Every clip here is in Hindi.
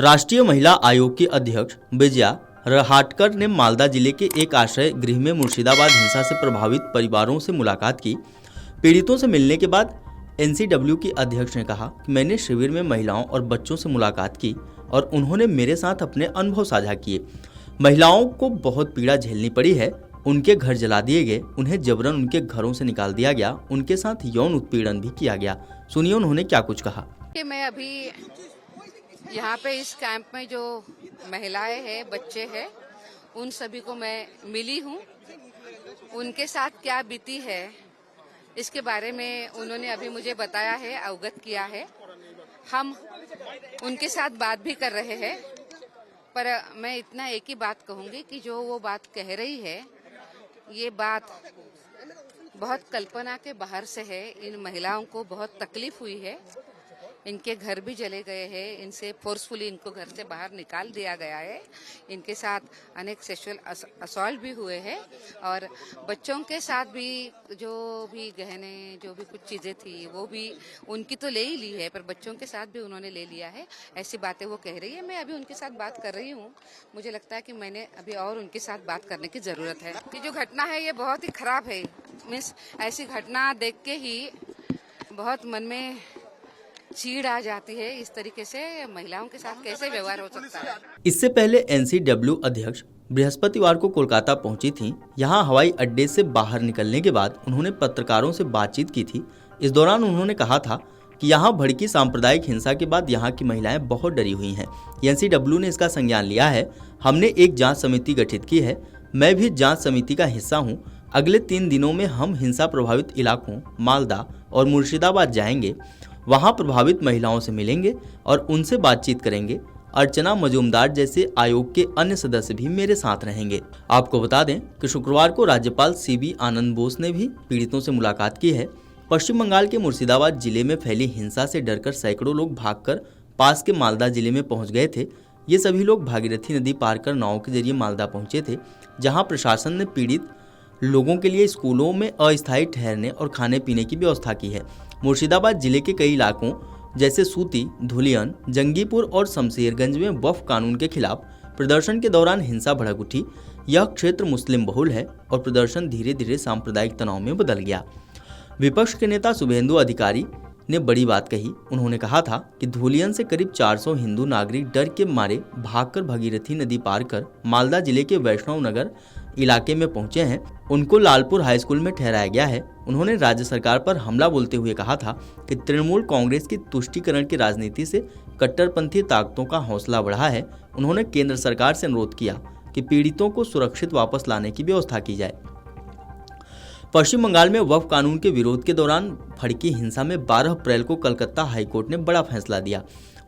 राष्ट्रीय महिला आयोग की अध्यक्ष विजया रहाटकर ने मालदा जिले के एक आश्रय गृह में मुर्शिदाबाद हिंसा से प्रभावित परिवारों से मुलाकात की। पीड़ितों से मिलने के बाद एनसीडब्ल्यू की अध्यक्ष ने कहा कि मैंने शिविर में महिलाओं और बच्चों से मुलाकात की और उन्होंने मेरे साथ अपने अनुभव साझा किए। महिलाओं को बहुत पीड़ा झेलनी पड़ी है, उनके घर जला दिए गए, उन्हें जबरन उनके घरों से निकाल दिया गया, उनके साथ यौन उत्पीड़न भी किया गया। सुनिए उन्होंने क्या कुछ कहा। कि मैं अभी यहाँ पे इस कैंप में जो महिलाएं हैं, बच्चे हैं, उन सभी को मैं मिली हूँ। उनके साथ क्या बीती है इसके बारे में उन्होंने अभी मुझे बताया है, अवगत किया है। हम उनके साथ बात भी कर रहे हैं, पर मैं इतना एक ही बात कहूँगी कि जो वो बात कह रही है, ये बात बहुत कल्पना के बाहर से है। इन महिलाओं को बहुत तकलीफ हुई है, इनके घर भी जले गए हैं, इनसे फोर्सफुली इनको घर से बाहर निकाल दिया गया है, इनके साथ अनेक सेक्सुअल असॉल्ट भी हुए हैं और बच्चों के साथ भी जो भी गहने, जो भी कुछ चीज़ें थी वो भी उनकी तो ले ही ली है, पर बच्चों के साथ भी उन्होंने ले लिया है। ऐसी बातें वो कह रही है। मैं अभी उनके साथ बात कर रही हूँ। मुझे लगता है कि मैंने अभी और उनके साथ बात करने की ज़रूरत है। ये जो घटना है ये बहुत ही खराब है। मीन्स ऐसी घटना देख के ही बहुत मन में चीड़ आ जाती है। इस तरीके से महिलाओं के साथ कैसे व्यवहार हो सकता है। इससे पहले एनसीडब्ल्यू अध्यक्ष बृहस्पतिवार को कोलकाता पहुंची थीं। यहां हवाई अड्डे से बाहर निकलने के बाद उन्होंने पत्रकारों से बातचीत की थी। इस दौरान उन्होंने कहा था कि यहां भड़की सांप्रदायिक हिंसा के बाद यहां की महिलाएं बहुत डरी हुई हैं। एनसीडब्ल्यू ने इसका संज्ञान लिया है। हमने एक जांच समिति गठित की है। मैं भी जांच समिति का हिस्सा हूं। अगले 3 दिनों में हम हिंसा प्रभावित इलाकों मालदा और मुर्शिदाबाद जाएंगे। वहां प्रभावित महिलाओं से मिलेंगे और उनसे बातचीत करेंगे। अर्चना मजूमदार जैसे आयोग के अन्य सदस्य भी मेरे साथ रहेंगे। आपको बता दें कि शुक्रवार को राज्यपाल सीबी आनंद बोस ने भी पीड़ितों से मुलाकात की है। पश्चिम बंगाल के मुर्शिदाबाद जिले में फैली हिंसा से डरकर सैकड़ों लोग भागकर पास के मालदा जिले में पहुंच गए थे। ये सभी लोग भागीरथी नदी पार कर नाव के जरिए मालदा पहुंचे थे, जहाँ प्रशासन ने पीड़ित लोगों के लिए स्कूलों में अस्थायी ठहरने और खाने पीने की व्यवस्था की है। मुर्शिदाबाद जिले के कई इलाकों जैसे सूती, धुलियन, जंगीपुर और शमशेरगंज में वक्फ कानून के खिलाफ प्रदर्शन के दौरान हिंसा भड़क उठी। यह क्षेत्र मुस्लिम बहुल है और प्रदर्शन धीरे धीरे सांप्रदायिक तनाव में बदल गया। विपक्ष के नेता शुभेंदु अधिकारी ने बड़ी बात कही। उन्होंने कहा था कि धुलियन से करीब 400 हिंदू नागरिक डर के मारे भागकर भागीरथी नदी पार कर मालदा जिले के वैष्णव नगर इलाके में पहुंचे हैं। उनको लालपुर हाई स्कूल में ठहराया गया है। उन्होंने राज्य सरकार पर हमला बोलते हुए कहा था कि तृणमूल कांग्रेस की तुष्टीकरण की राजनीति से कट्टरपंथी ताकतों का हौसला बढ़ा है। उन्होंने केंद्र सरकार से अनुरोध किया कि पीड़ितों को सुरक्षित वापस लाने की व्यवस्था की जाए। पश्चिम बंगाल में वक्फ कानून के विरोध के दौरान भड़की हिंसा में 12 अप्रैल को कलकत्ता हाईकोर्ट ने बड़ा फैसला दिया।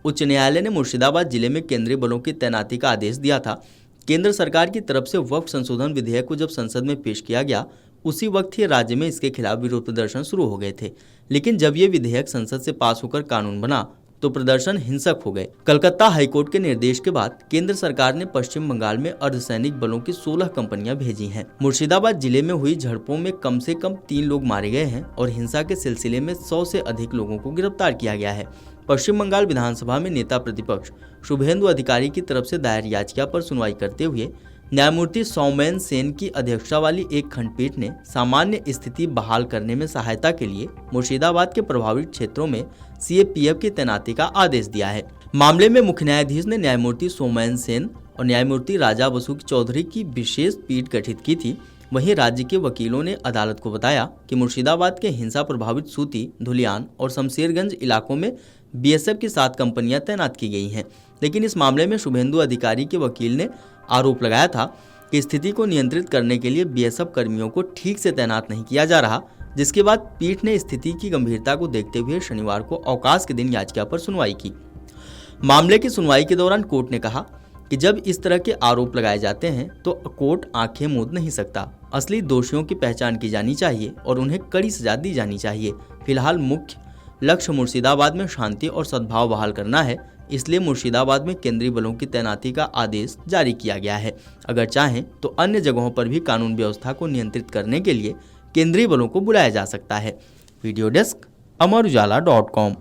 उच्च न्यायालय ने मुर्शिदाबाद जिले में केंद्रीय बलों की तैनाती का आदेश दिया था। केंद्र सरकार की तरफ से वक्फ संशोधन विधेयक को जब संसद में पेश किया गया, उसी वक्त ही राज्य में इसके खिलाफ विरोध प्रदर्शन शुरू हो गए थे। लेकिन जब ये विधेयक संसद से पास होकर कानून बना तो प्रदर्शन हिंसक हो गए। कलकत्ता हाईकोर्ट के निर्देश के बाद केंद्र सरकार ने पश्चिम बंगाल में अर्धसैनिक बलों की 16 कंपनियां भेजी हैं। मुर्शिदाबाद जिले में हुई झड़पों में कम से कम 3 लोग मारे गए हैं और हिंसा के सिलसिले में 100 से अधिक लोगों को गिरफ्तार किया गया है। पश्चिम बंगाल विधानसभा में नेता प्रतिपक्ष शुभेंदु अधिकारी की तरफ से दायर याचिका पर सुनवाई करते हुए न्यायमूर्ति सौमेन सेन की अध्यक्षता वाली एक खंडपीठ ने सामान्य स्थिति बहाल करने में सहायता के लिए मुर्शिदाबाद के प्रभावित क्षेत्रों में सीएपीएफ की तैनाती का आदेश दिया है। मामले में मुख्य न्यायाधीश ने न्यायमूर्ति सोमेन सेन और न्यायमूर्ति राजा बसु चौधरी की विशेष पीठ गठित की थी। वहीं राज्य के वकीलों ने अदालत को बताया कि मुर्शिदाबाद के हिंसा प्रभावित सूती, धुलियान और शमशेरगंज इलाकों में बीएसएफ की 7 कंपनियां तैनात की गई हैं। लेकिन इस मामले में शुभेंदु अधिकारी के वकील ने आरोप लगाया था कि स्थिति को नियंत्रित करने के लिए बीएसएफ कर्मियों को ठीक से तैनात नहीं किया जा रहा, जिसके बाद पीठ ने स्थिति की गंभीरता को देखते हुए शनिवार को अवकाश के दिन याचिका पर सुनवाई की। मामले की सुनवाई के दौरान कोर्ट ने कहा कि जब इस तरह के आरोप लगाए जाते हैं तो कोर्ट आंखें मूंद नहीं सकता। असली दोषियों की पहचान की जानी चाहिए और उन्हें कड़ी सजा दी जानी चाहिए। फिलहाल मुख्य लक्ष्य मुर्शिदाबाद में शांति और सद्भाव बहाल करना है, इसलिए मुर्शिदाबाद में केंद्रीय बलों की तैनाती का आदेश जारी किया गया है। अगर चाहें तो अन्य जगहों पर भी कानून व्यवस्था को नियंत्रित करने के लिए केंद्रीय बलों को बुलाया जा सकता है। वीडियो डेस्क अमर उजाला.com।